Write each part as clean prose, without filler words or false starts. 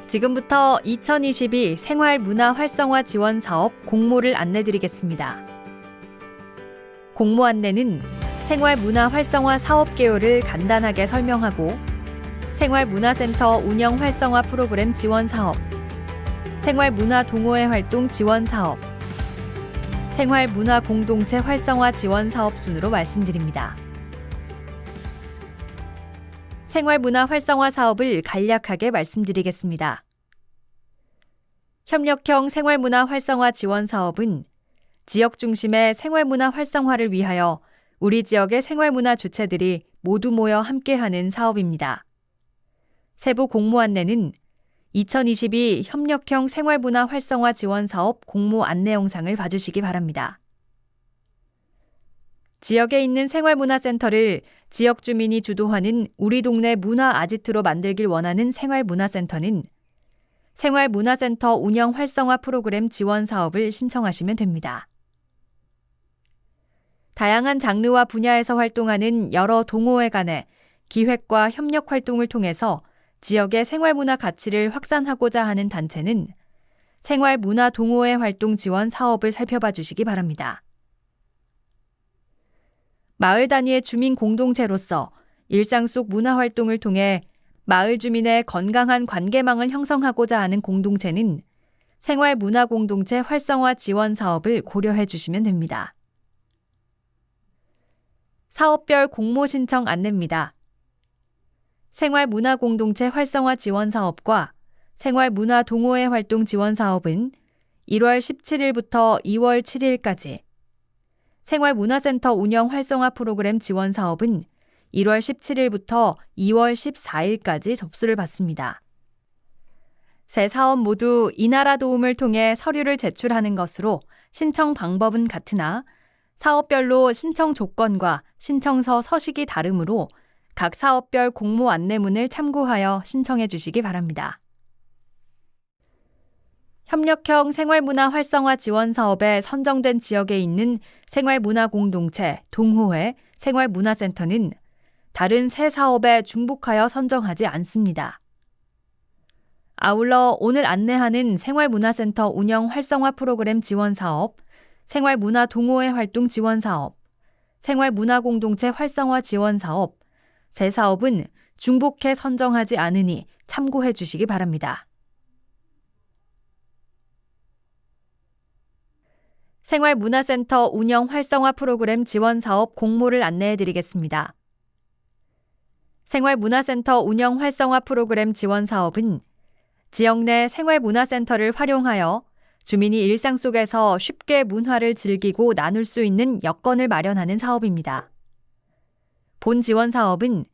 지금부터 2022 생활문화 활성화 지원 사업 공모를 안내드리겠습니다. 공모 안내는 생활문화 활성화 사업 개요를 간단하게 설명하고 생활문화센터 운영 활성화 프로그램 지원 사업, 생활문화 동호회 활동 지원 사업, 생활문화 공동체 활성화 지원 사업 순으로 말씀드립니다. 생활문화 활성화 사업을 간략하게 말씀드리겠습니다. 협력형 생활문화 활성화 지원 사업은 지역 중심의 생활문화 활성화를 위하여 우리 지역의 생활문화 주체들이 모두 모여 함께하는 사업입니다. 세부 공모 안내는 2022 협력형 생활문화 활성화 지원 사업 공모 안내 영상을 봐주시기 바랍니다. 지역에 있는 생활문화센터를 지역 주민이 주도하는 우리 동네 문화 아지트로 만들길 원하는 생활문화센터는 생활문화센터 운영 활성화 프로그램 지원 사업을 신청하시면 됩니다. 다양한 장르와 분야에서 활동하는 여러 동호회 간의 기획과 협력 활동을 통해서 지역의 생활문화 가치를 확산하고자 하는 단체는 생활문화 동호회 활동 지원 사업을 살펴봐 주시기 바랍니다. 마을 단위의 주민 공동체로서 일상 속 문화 활동을 통해 마을 주민의 건강한 관계망을 형성하고자 하는 공동체는 생활문화 공동체 활성화 지원 사업을 고려해 주시면 됩니다. 사업별 공모 신청 안내입니다. 생활문화 공동체 활성화 지원 사업과 생활문화 동호회 활동 지원 사업은 1월 17일부터 2월 7일까지, 생활문화센터 운영 활성화 프로그램 지원 사업은 1월 17일부터 2월 14일까지 접수를 받습니다. 세 사업 모두 이나라 도움을 통해 서류를 제출하는 것으로 신청 방법은 같으나 사업별로 신청 조건과 신청서 서식이 다르므로 각 사업별 공모 안내문을 참고하여 신청해 주시기 바랍니다. 협력형 생활문화 활성화 지원 사업에 선정된 지역에 있는 생활문화 공동체, 동호회, 생활문화센터는 다른 새 사업에 중복하여 선정하지 않습니다. 아울러 오늘 안내하는 생활문화센터 운영 활성화 프로그램 지원 사업, 생활문화 동호회 활동 지원 사업, 생활문화 공동체 활성화 지원 사업, 새 사업은 중복해 선정하지 않으니 참고해 주시기 바랍니다. 생활문화센터 운영 활성화 프로그램 지원 사업 공모를 안내해 드리겠습니다. 생활문화센터 운영 활성화 프로그램 지원 사업은 지역 내 생활문화센터를 활용하여 주민이 일상 속에서 쉽게 문화를 즐기고 나눌 수 있는 여건을 마련하는 사업입니다. 본 지원 사업은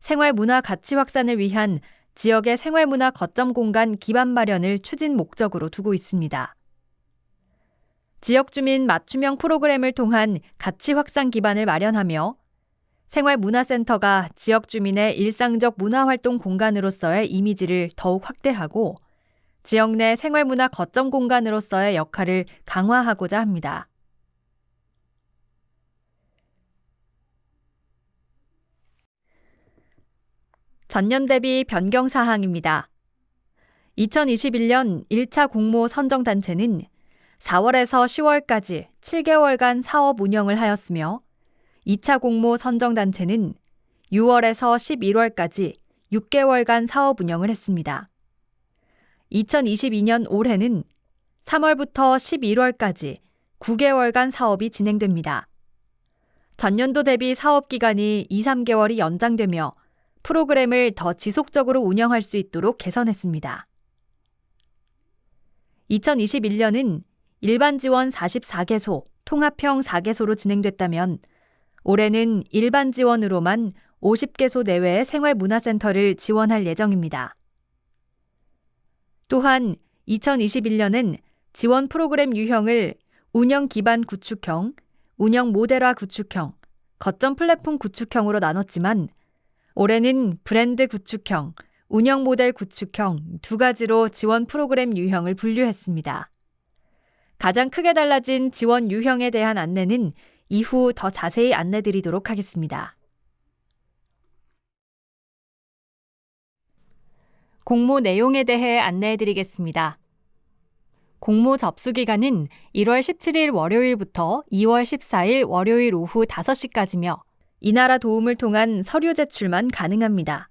생활문화 가치 확산을 위한 지역의 생활문화 거점 공간 기반 마련을 추진 목적으로 두고 있습니다. 지역 주민 맞춤형 프로그램을 통한 가치 확산 기반을 마련하며 생활문화센터가 지역 주민의 일상적 문화활동 공간으로서의 이미지를 더욱 확대하고 지역 내 생활문화 거점 공간으로서의 역할을 강화하고자 합니다. 전년 대비 변경 사항입니다. 2021년 1차 공모 선정 단체는 4월에서 10월까지 7개월간 사업 운영을 하였으며 2차 공모 선정 단체는 6월에서 11월까지 6개월간 사업 운영을 했습니다. 2022년 올해는 3월부터 11월까지 9개월간 사업이 진행됩니다. 전년도 대비 사업 기간이 2, 3개월이 연장되며 프로그램을 더 지속적으로 운영할 수 있도록 개선했습니다. 2021년은 일반 지원 44개소, 통합형 4개소로 진행됐다면 올해는 일반 지원으로만 50개소 내외의 생활문화센터를 지원할 예정입니다. 또한 2021년은 지원 프로그램 유형을 운영 기반 구축형, 운영 모델화 구축형, 거점 플랫폼 구축형으로 나눴지만 올해는 브랜드 구축형, 운영 모델 구축형 두 가지로 지원 프로그램 유형을 분류했습니다. 가장 크게 달라진 지원 유형에 대한 안내는 이후 더 자세히 안내드리도록 하겠습니다. 공모 내용에 대해 안내해드리겠습니다. 공모 접수 기간은 1월 17일 월요일부터 2월 14일 월요일 오후 5시까지며 이나라 도움을 통한 서류 제출만 가능합니다.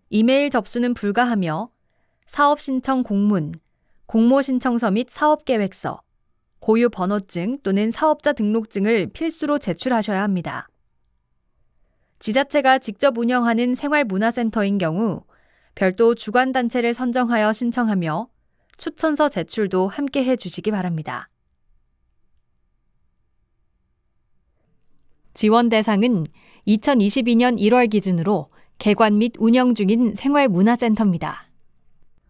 이메일 접수는 불가하며 사업 신청 공문, 공모 신청서 및 사업 계획서, 고유 번호증 또는 사업자 등록증을 필수로 제출하셔야 합니다. 지자체가 직접 운영하는 생활문화센터인 경우 별도 주관단체를 선정하여 신청하며 추천서 제출도 함께 해주시기 바랍니다. 지원 대상은 2022년 1월 기준으로 개관 및 운영 중인 생활문화센터입니다.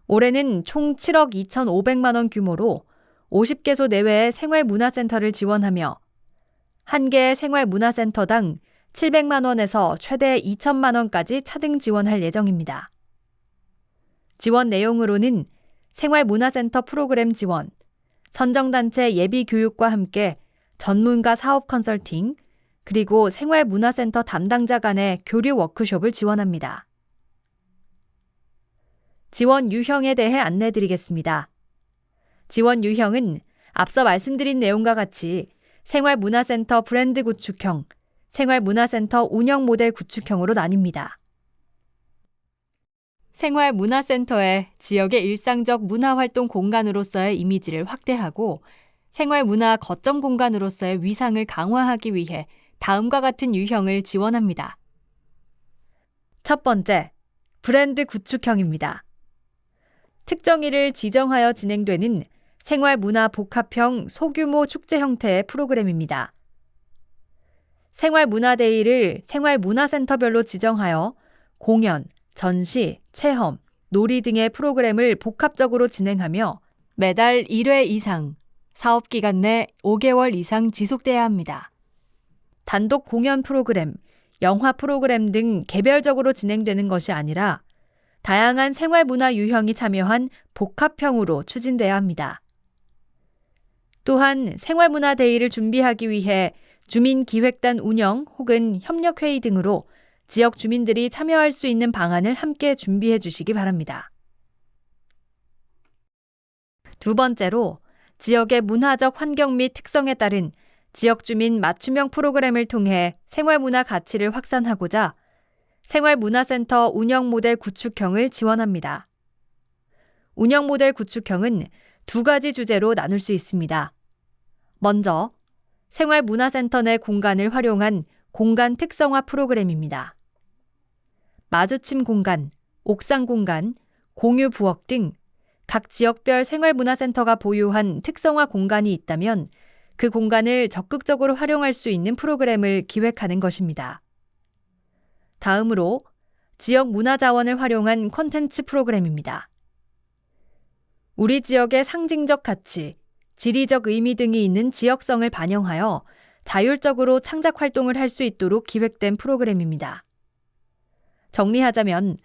올해는 총 7억 2,500만 원 규모로 50개소 내외의 생활문화센터를 지원하며 한 개의 생활문화센터당 700만 원에서 최대 2천만 원까지 차등 지원할 예정입니다. 지원 내용으로는 생활문화센터 프로그램 지원, 선정단체 예비 교육과 함께 전문가 사업 컨설팅, 그리고 생활문화센터 담당자 간의 교류 워크숍을 지원합니다. 지원 유형에 대해 안내드리겠습니다. 지원 유형은 앞서 말씀드린 내용과 같이 생활문화센터 브랜드 구축형, 생활문화센터 운영 모델 구축형으로 나뉩니다. 생활문화센터의 지역의 일상적 문화활동 공간으로서의 이미지를 확대하고 생활문화 거점 공간으로서의 위상을 강화하기 위해 다음과 같은 유형을 지원합니다. 첫 번째, 브랜드 구축형입니다. 특정일을 지정하여 진행되는 생활문화 복합형 소규모 축제 형태의 프로그램입니다. 생활문화데이를 생활문화센터별로 지정하여 공연, 전시, 체험, 놀이 등의 프로그램을 복합적으로 진행하며 매달 1회 이상, 사업기간 내 5개월 이상 지속돼야 합니다. 단독 공연 프로그램, 영화 프로그램 등 개별적으로 진행되는 것이 아니라 다양한 생활문화 유형이 참여한 복합형으로 추진돼야 합니다. 또한 생활문화데이를 준비하기 위해 주민기획단 운영 혹은 협력회의 등으로 지역 주민들이 참여할 수 있는 방안을 함께 준비해 주시기 바랍니다. 두 번째로, 지역의 문화적 환경 및 특성에 따른 지역 주민 맞춤형 프로그램을 통해 생활문화 가치를 확산하고자 생활문화센터 운영 모델 구축형을 지원합니다. 운영 모델 구축형은 두 가지 주제로 나눌 수 있습니다. 먼저, 생활문화센터 내 공간을 활용한 공간 특성화 프로그램입니다. 마주침 공간, 옥상 공간, 공유 부엌 등 각 지역별 생활문화센터가 보유한 특성화 공간이 있다면 그 공간을 적극적으로 활용할 수 있는 프로그램을 기획하는 것입니다. 다음으로 지역 문화자원을 활용한 콘텐츠 프로그램입니다. 우리 지역의 상징적 가치, 지리적 의미 등이 있는 지역성을 반영하여 자율적으로 창작 활동을 할 수 있도록 기획된 프로그램입니다. 정리하자면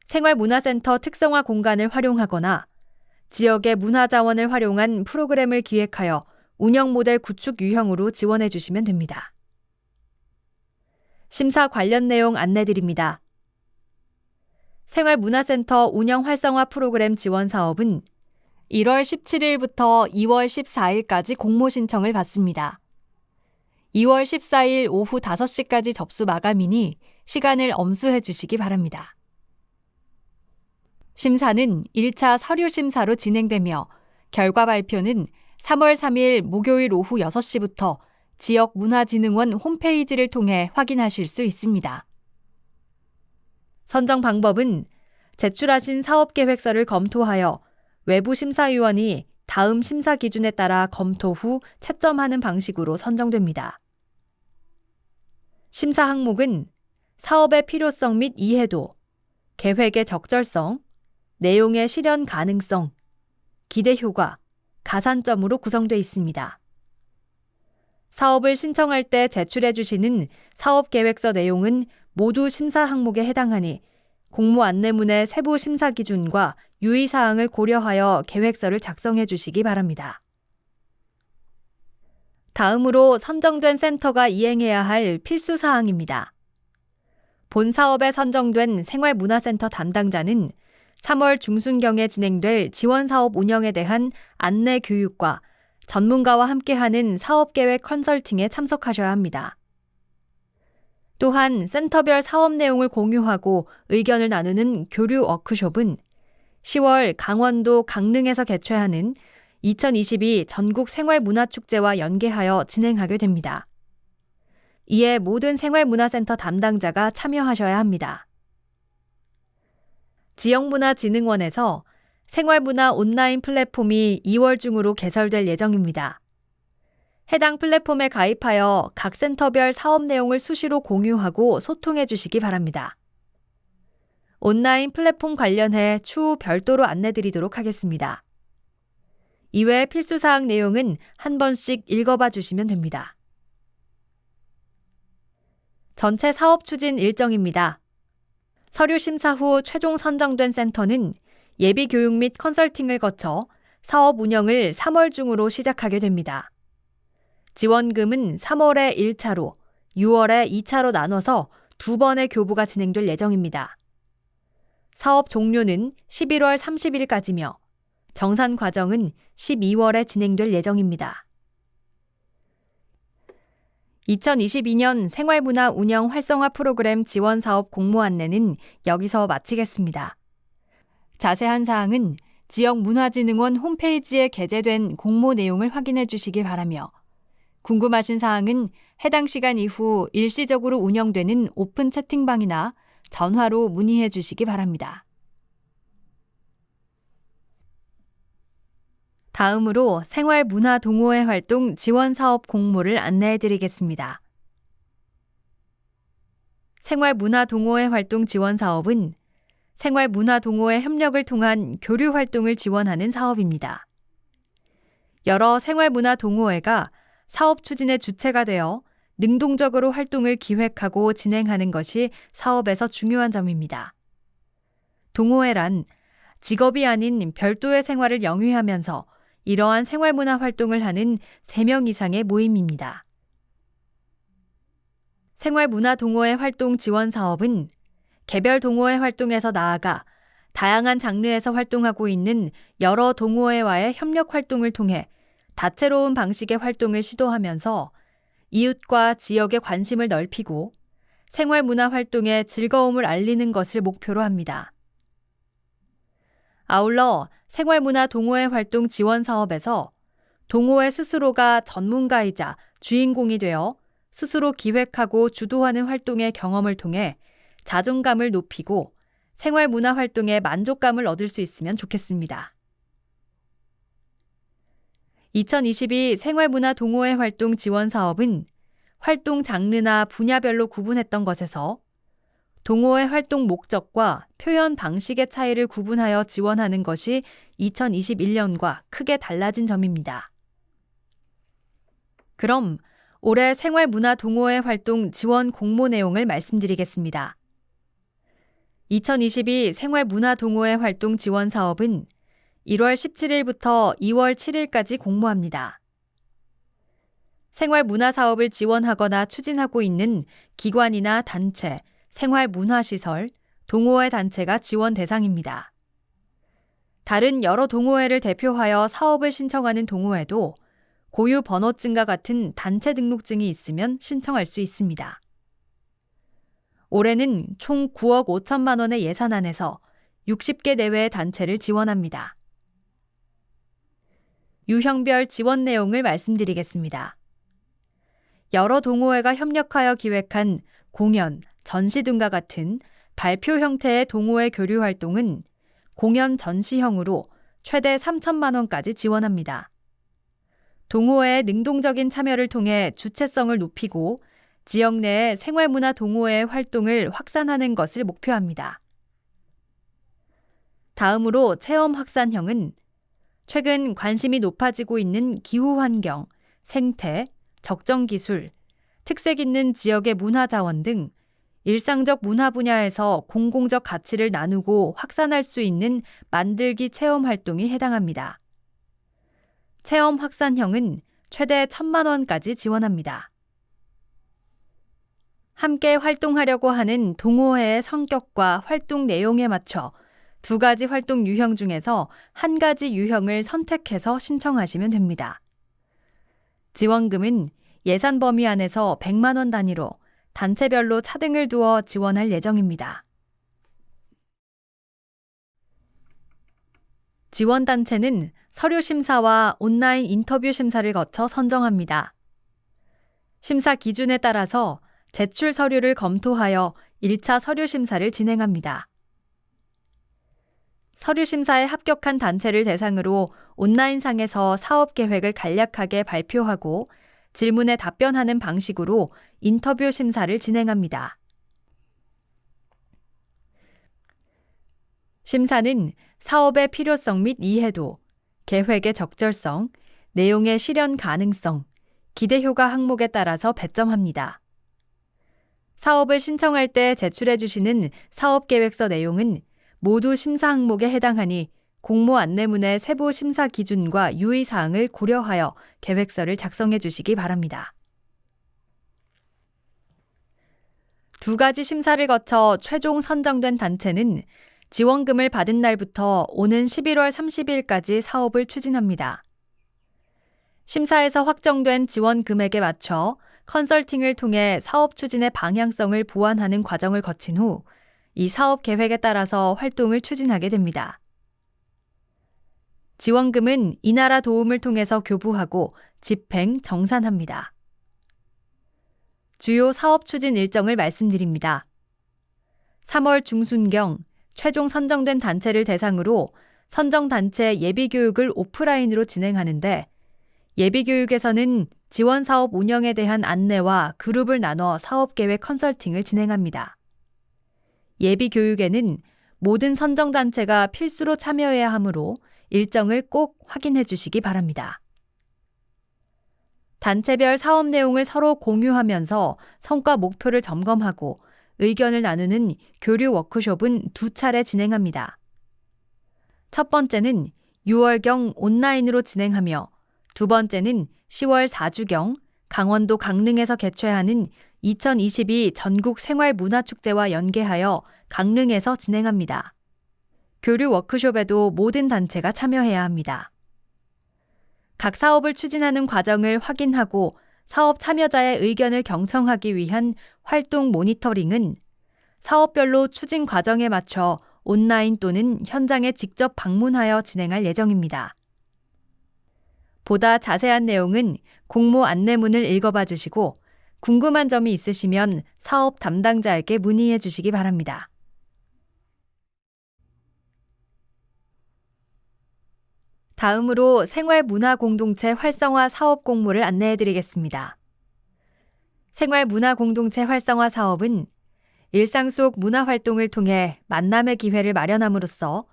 생활문화센터 특성화 공간을 활용하거나 지역의 문화자원을 활용한 프로그램을 기획하여 운영 모델 구축 유형으로 지원해 주시면 됩니다. 심사 관련 내용 안내드립니다. 생활문화센터 운영 활성화 프로그램 지원 사업은 1월 17일부터 2월 14일까지 공모 신청을 받습니다. 2월 14일 오후 5시까지 접수 마감이니 시간을 엄수해 주시기 바랍니다. 심사는 1차 서류 심사로 진행되며 결과 발표는 3월 3일 목요일 오후 6시부터 지역문화진흥원 홈페이지를 통해 확인하실 수 있습니다. 선정 방법은 제출하신 사업계획서를 검토하여 외부 심사위원이 다음 심사 기준에 따라 검토 후 채점하는 방식으로 선정됩니다. 심사 항목은 사업의 필요성 및 이해도, 계획의 적절성, 내용의 실현 가능성, 기대 효과, 가산점으로 구성되어 있습니다. 사업을 신청할 때 제출해 주시는 사업계획서 내용은 모두 심사 항목에 해당하니 공모 안내문의 세부 심사 기준과 유의사항을 고려하여 계획서를 작성해 주시기 바랍니다. 다음으로 선정된 센터가 이행해야 할 필수 사항입니다. 본 사업에 선정된 생활문화센터 담당자는 3월 중순경에 진행될 지원사업 운영에 대한 안내 교육과 전문가와 함께하는 사업계획 컨설팅에 참석하셔야 합니다. 또한 센터별 사업 내용을 공유하고 의견을 나누는 교류 워크숍은 10월 강원도 강릉에서 개최하는 2022 전국 생활문화축제와 연계하여 진행하게 됩니다. 이에 모든 생활문화센터 담당자가 참여하셔야 합니다. 지역문화진흥원에서 생활문화 온라인 플랫폼이 2월 중으로 개설될 예정입니다. 해당 플랫폼에 가입하여 각 센터별 사업 내용을 수시로 공유하고 소통해 주시기 바랍니다. 온라인 플랫폼 관련해 추후 별도로 안내드리도록 하겠습니다. 이외 필수사항 내용은 한 번씩 읽어봐 주시면 됩니다. 전체 사업 추진 일정입니다. 서류 심사 후 최종 선정된 센터는 예비 교육 및 컨설팅을 거쳐 사업 운영을 3월 중으로 시작하게 됩니다. 지원금은 3월에 1차로, 6월에 2차로 나눠서 2번의 교부가 진행될 예정입니다. 사업 종료는 11월 30일까지며 정산 과정은 12월에 진행될 예정입니다. 2022년 생활문화 운영 활성화 프로그램 지원 사업 공모 안내는 여기서 마치겠습니다. 자세한 사항은 지역문화진흥원 홈페이지에 게재된 공모 내용을 확인해 주시기 바라며 궁금하신 사항은 해당 시간 이후 일시적으로 운영되는 오픈 채팅방이나 전화로 문의해 주시기 바랍니다. 다음으로 생활문화동호회 활동 지원사업 공모를 안내해 드리겠습니다. 생활문화동호회 활동 지원사업은 생활문화동호회 협력을 통한 교류 활동을 지원하는 사업입니다. 여러 생활문화동호회가 사업 추진의 주체가 되어 능동적으로 활동을 기획하고 진행하는 것이 사업에서 중요한 점입니다. 동호회란 직업이 아닌 별도의 생활을 영위하면서 이러한 생활문화 활동을 하는 3명 이상의 모임입니다. 생활문화동호회 활동 지원 사업은 개별 동호회 활동에서 나아가 다양한 장르에서 활동하고 있는 여러 동호회와의 협력 활동을 통해 다채로운 방식의 활동을 시도하면서 이웃과 지역의 관심을 넓히고 생활문화 활동의 즐거움을 알리는 것을 목표로 합니다. 아울러 생활문화 동호회 활동 지원 사업에서 동호회 스스로가 전문가이자 주인공이 되어 스스로 기획하고 주도하는 활동의 경험을 통해 자존감을 높이고 생활문화 활동에 만족감을 얻을 수 있으면 좋겠습니다. 2022 생활문화 동호회 활동 지원 사업은 활동 장르나 분야별로 구분했던 것에서 동호회 활동 목적과 표현 방식의 차이를 구분하여 지원하는 것이 2021년과 크게 달라진 점입니다. 그럼 올해 생활문화 동호회 활동 지원 공모 내용을 말씀드리겠습니다. 2022 생활문화 동호회 활동 지원 사업은 1월 17일부터 2월 7일까지 공모합니다. 생활문화 사업을 지원하거나 추진하고 있는 기관이나 단체, 생활문화시설, 동호회 단체가 지원 대상입니다. 다른 여러 동호회를 대표하여 사업을 신청하는 동호회도 고유 번호증과 같은 단체 등록증이 있으면 신청할 수 있습니다. 올해는 총 9억 5천만 원의 예산안에서 60개 내외의 단체를 지원합니다. 유형별 지원 내용을 말씀드리겠습니다. 여러 동호회가 협력하여 기획한 공연, 전시 등과 같은 발표 형태의 동호회 교류 활동은 공연 전시형으로 최대 3천만 원까지 지원합니다. 동호회의 능동적인 참여를 통해 주체성을 높이고 지역 내의 생활문화 동호회의 활동을 확산하는 것을 목표합니다. 다음으로 체험 확산형은 최근 관심이 높아지고 있는 기후환경, 생태, 적정기술, 특색 있는 지역의 문화자원 등 일상적 문화 분야에서 공공적 가치를 나누고 확산할 수 있는 만들기 체험 활동이 해당합니다. 체험 확산형은 최대 1,000만 원까지 지원합니다. 함께 활동하려고 하는 동호회의 성격과 활동 내용에 맞춰 두 가지 활동 유형 중에서 한 가지 유형을 선택해서 신청하시면 됩니다. 지원금은 예산 범위 안에서 100만 원 단위로 단체별로 차등을 두어 지원할 예정입니다. 지원단체는 서류 심사와 온라인 인터뷰 심사를 거쳐 선정합니다. 심사 기준에 따라서 제출 서류를 검토하여 1차 서류 심사를 진행합니다. 서류 심사에 합격한 단체를 대상으로 온라인상에서 사업 계획을 간략하게 발표하고 질문에 답변하는 방식으로 인터뷰 심사를 진행합니다. 심사는 사업의 필요성 및 이해도, 계획의 적절성, 내용의 실현 가능성, 기대 효과 항목에 따라서 배점합니다. 사업을 신청할 때 제출해 주시는 사업계획서 내용은 모두 심사 항목에 해당하니 공모 안내문의 세부 심사 기준과 유의사항을 고려하여 계획서를 작성해 주시기 바랍니다. 두 가지 심사를 거쳐 최종 선정된 단체는 지원금을 받은 날부터 오는 11월 30일까지 사업을 추진합니다. 심사에서 확정된 지원 금액에 맞춰 컨설팅을 통해 사업 추진의 방향성을 보완하는 과정을 거친 후 이 사업 계획에 따라서 활동을 추진하게 됩니다. 지원금은 이나라 도움을 통해서 교부하고 집행, 정산합니다. 주요 사업 추진 일정을 말씀드립니다. 3월 중순경 최종 선정된 단체를 대상으로 선정단체 예비교육을 오프라인으로 진행하는데 예비교육에서는 지원사업 운영에 대한 안내와 그룹을 나눠 사업계획 컨설팅을 진행합니다. 예비교육에는 모든 선정단체가 필수로 참여해야 하므로 일정을 꼭 확인해 주시기 바랍니다. 단체별 사업 내용을 서로 공유하면서 성과 목표를 점검하고 의견을 나누는 교류 워크숍은 2차례 진행합니다. 첫 번째는 6월경 온라인으로 진행하며 두 번째는 10월 4주경 강원도 강릉에서 개최하는 2022 전국 생활문화축제와 연계하여 강릉에서 진행합니다. 교류 워크숍에도 모든 단체가 참여해야 합니다. 각 사업을 추진하는 과정을 확인하고 사업 참여자의 의견을 경청하기 위한 활동 모니터링은 사업별로 추진 과정에 맞춰 온라인 또는 현장에 직접 방문하여 진행할 예정입니다. 보다 자세한 내용은 공모 안내문을 읽어봐 주시고 궁금한 점이 있으시면 사업 담당자에게 문의해 주시기 바랍니다. 다음으로 생활문화공동체 활성화 사업 공모를 안내해 드리겠습니다. 생활문화공동체 활성화 사업은 일상 속 문화활동을 통해 만남의 기회를 마련함으로써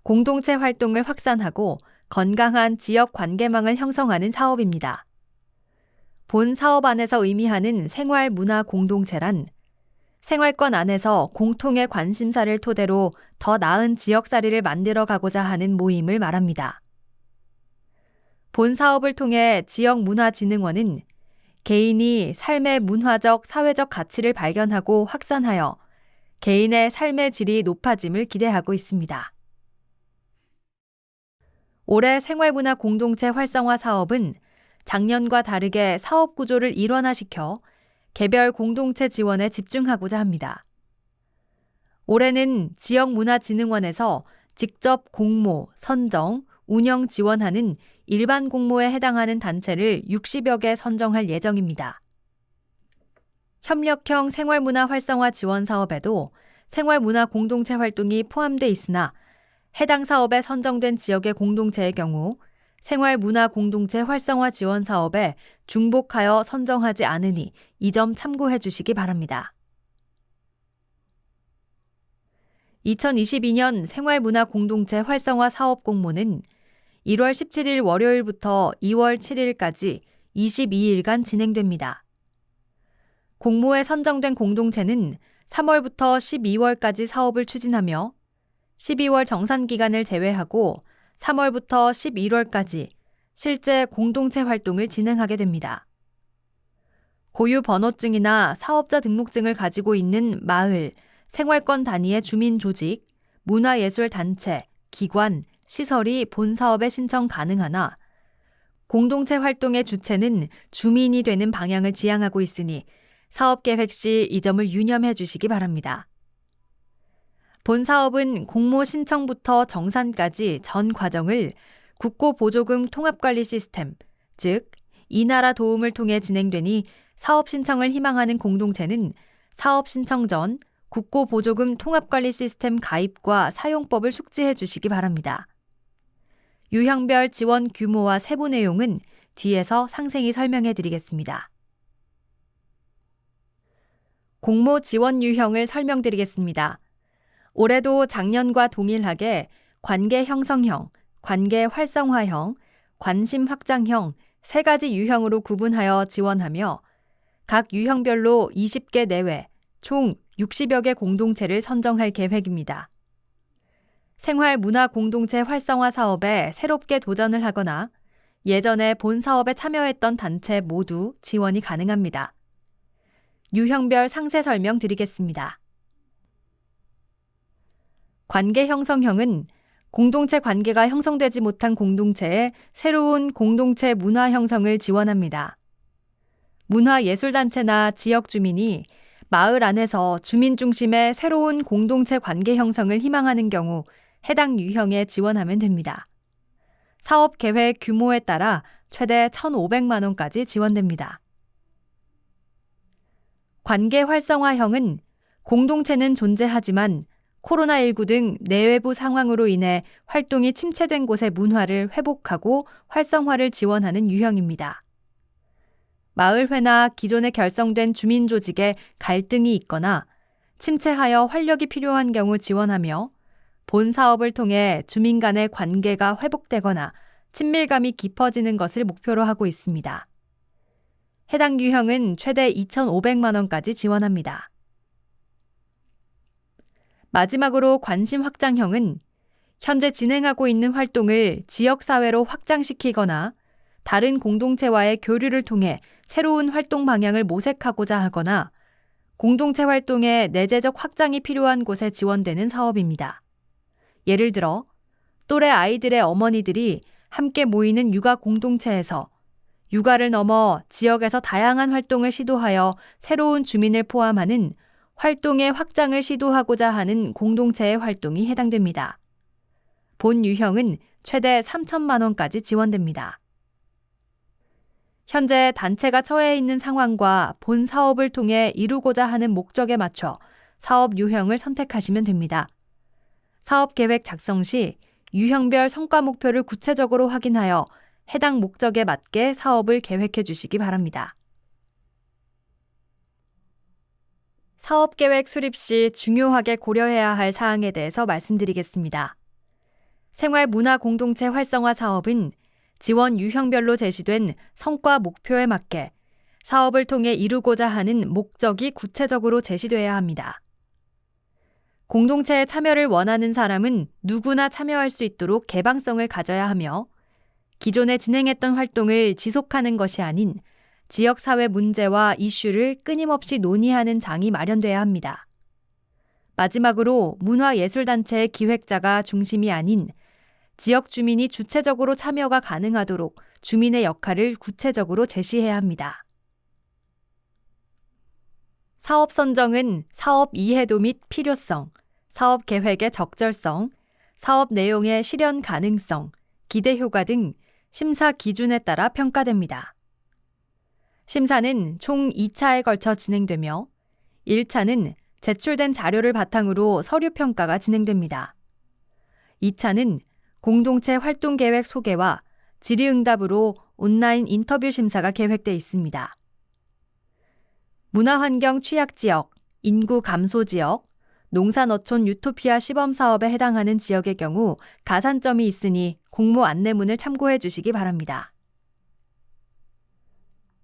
공동체 활동을 확산하고 건강한 지역 관계망을 형성하는 사업입니다. 본 사업 안에서 의미하는 생활문화공동체란 생활권 안에서 공통의 관심사를 토대로 더 나은 지역살이를 만들어 가고자 하는 모임을 말합니다. 본 사업을 통해 지역문화진흥원은 개인이 삶의 문화적, 사회적 가치를 발견하고 확산하여 개인의 삶의 질이 높아짐을 기대하고 있습니다. 올해 생활문화 공동체 활성화 사업은 작년과 다르게 사업 구조를 일원화시켜 개별 공동체 지원에 집중하고자 합니다. 올해는 지역문화진흥원에서 직접 공모, 선정, 운영 지원하는 일반 공모에 해당하는 단체를 60여 개 선정할 예정입니다. 협력형 생활문화 활성화 지원 사업에도 생활문화 공동체 활동이 포함돼 있으나 해당 사업에 선정된 지역의 공동체의 경우 생활문화 공동체 활성화 지원 사업에 중복하여 선정하지 않으니 이 점 참고해 주시기 바랍니다. 2022년 생활문화 공동체 활성화 사업 공모는 1월 17일 월요일부터 2월 7일까지 22일간 진행됩니다. 공모에 선정된 공동체는 3월부터 12월까지 사업을 추진하며 12월 정산 기간을 제외하고 3월부터 11월까지 실제 공동체 활동을 진행하게 됩니다. 고유 번호증이나 사업자 등록증을 가지고 있는 마을, 생활권 단위의 주민 조직, 문화예술단체, 기관, 시설이 본 사업에 신청 가능하나 공동체 활동의 주체는 주민이 되는 방향을 지향하고 있으니 사업 계획 시 이 점을 유념해 주시기 바랍니다. 본 사업은 공모 신청부터 정산까지 전 과정을 국고보조금 통합관리 시스템, 즉 이나라 도움을 통해 진행되니 사업 신청을 희망하는 공동체는 사업 신청 전 국고보조금 통합관리 시스템 가입과 사용법을 숙지해 주시기 바랍니다. 유형별 지원 규모와 세부 내용은 뒤에서 상세히 설명해 드리겠습니다. 공모 지원 유형을 설명드리겠습니다. 올해도 작년과 동일하게 관계 형성형, 관계 활성화형, 관심 확장형 세 가지 유형으로 구분하여 지원하며 각 유형별로 20개 내외 총 60여 개 공동체를 선정할 계획입니다. 생활문화 공동체 활성화 사업에 새롭게 도전을 하거나 예전에 본 사업에 참여했던 단체 모두 지원이 가능합니다. 유형별 상세 설명 드리겠습니다. 관계 형성형은 공동체 관계가 형성되지 못한 공동체에 새로운 공동체 문화 형성을 지원합니다. 문화예술단체나 지역 주민이 마을 안에서 주민 중심의 새로운 공동체 관계 형성을 희망하는 경우 해당 유형에 지원하면 됩니다. 사업 계획 규모에 따라 최대 1,500만 원까지 지원됩니다. 관계 활성화형은 공동체는 존재하지만 코로나19 등 내외부 상황으로 인해 활동이 침체된 곳의 문화를 회복하고 활성화를 지원하는 유형입니다. 마을회나 기존에 결성된 주민조직에 갈등이 있거나 침체하여 활력이 필요한 경우 지원하며 본 사업을 통해 주민 간의 관계가 회복되거나 친밀감이 깊어지는 것을 목표로 하고 있습니다. 해당 유형은 최대 2,500만 원까지 지원합니다. 마지막으로 관심 확장형은 현재 진행하고 있는 활동을 지역사회로 확장시키거나 다른 공동체와의 교류를 통해 새로운 활동 방향을 모색하고자 하거나 공동체 활동의 내재적 확장이 필요한 곳에 지원되는 사업입니다. 예를 들어 또래 아이들의 어머니들이 함께 모이는 육아 공동체에서 육아를 넘어 지역에서 다양한 활동을 시도하여 새로운 주민을 포함하는 활동의 확장을 시도하고자 하는 공동체의 활동이 해당됩니다. 본 유형은 최대 3,000만 원까지 지원됩니다. 현재 단체가 처해 있는 상황과 본 사업을 통해 이루고자 하는 목적에 맞춰 사업 유형을 선택하시면 됩니다. 사업 계획 작성 시 유형별 성과 목표를 구체적으로 확인하여 해당 목적에 맞게 사업을 계획해 주시기 바랍니다. 사업 계획 수립 시 중요하게 고려해야 할 사항에 대해서 말씀드리겠습니다. 생활문화 공동체 활성화 사업은 지원 유형별로 제시된 성과 목표에 맞게 사업을 통해 이루고자 하는 목적이 구체적으로 제시돼야 합니다. 공동체에 참여를 원하는 사람은 누구나 참여할 수 있도록 개방성을 가져야 하며 기존에 진행했던 활동을 지속하는 것이 아닌 지역사회 문제와 이슈를 끊임없이 논의하는 장이 마련돼야 합니다. 마지막으로 문화예술단체의 기획자가 중심이 아닌 지역 주민이 주체적으로 참여가 가능하도록 주민의 역할을 구체적으로 제시해야 합니다. 사업 선정은 사업 이해도 및 필요성, 사업 계획의 적절성, 사업 내용의 실현 가능성, 기대 효과 등 심사 기준에 따라 평가됩니다. 심사는 총 2차에 걸쳐 진행되며 1차는 제출된 자료를 바탕으로 서류 평가가 진행됩니다. 2차는 공동체 활동 계획 소개와 질의응답으로 온라인 인터뷰 심사가 계획돼 있습니다. 문화환경 취약지역, 인구 감소 지역, 농산어촌 유토피아 시범사업에 해당하는 지역의 경우 가산점이 있으니 공모 안내문을 참고해 주시기 바랍니다.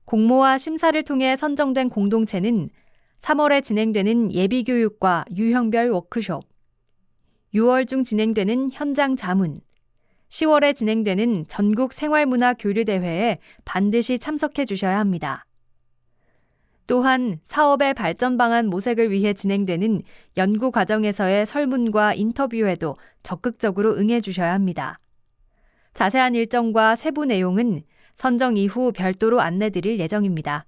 공모와 심사를 통해 선정된 공동체는 3월에 진행되는 예비교육과 유형별 워크숍, 6월 중 진행되는 현장 자문, 10월에 진행되는 전국 생활문화 교류대회에 반드시 참석해 주셔야 합니다. 또한 사업의 발전 방안 모색을 위해 진행되는 연구 과정에서의 설문과 인터뷰에도 적극적으로 응해 주셔야 합니다. 자세한 일정과 세부 내용은 선정 이후 별도로 안내드릴 예정입니다.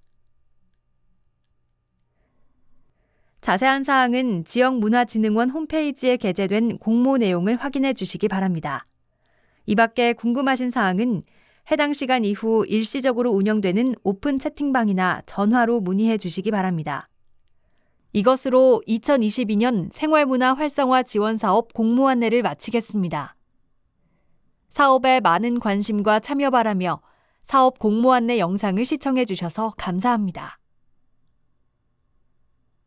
자세한 사항은 지역문화진흥원 홈페이지에 게재된 공모 내용을 확인해 주시기 바랍니다. 이 밖에 궁금하신 사항은 해당 시간 이후 일시적으로 운영되는 오픈 채팅방이나 전화로 문의해 주시기 바랍니다. 이것으로 2022년 생활문화 활성화 지원 사업 공모 안내를 마치겠습니다. 사업에 많은 관심과 참여 바라며 사업 공모 안내 영상을 시청해 주셔서 감사합니다.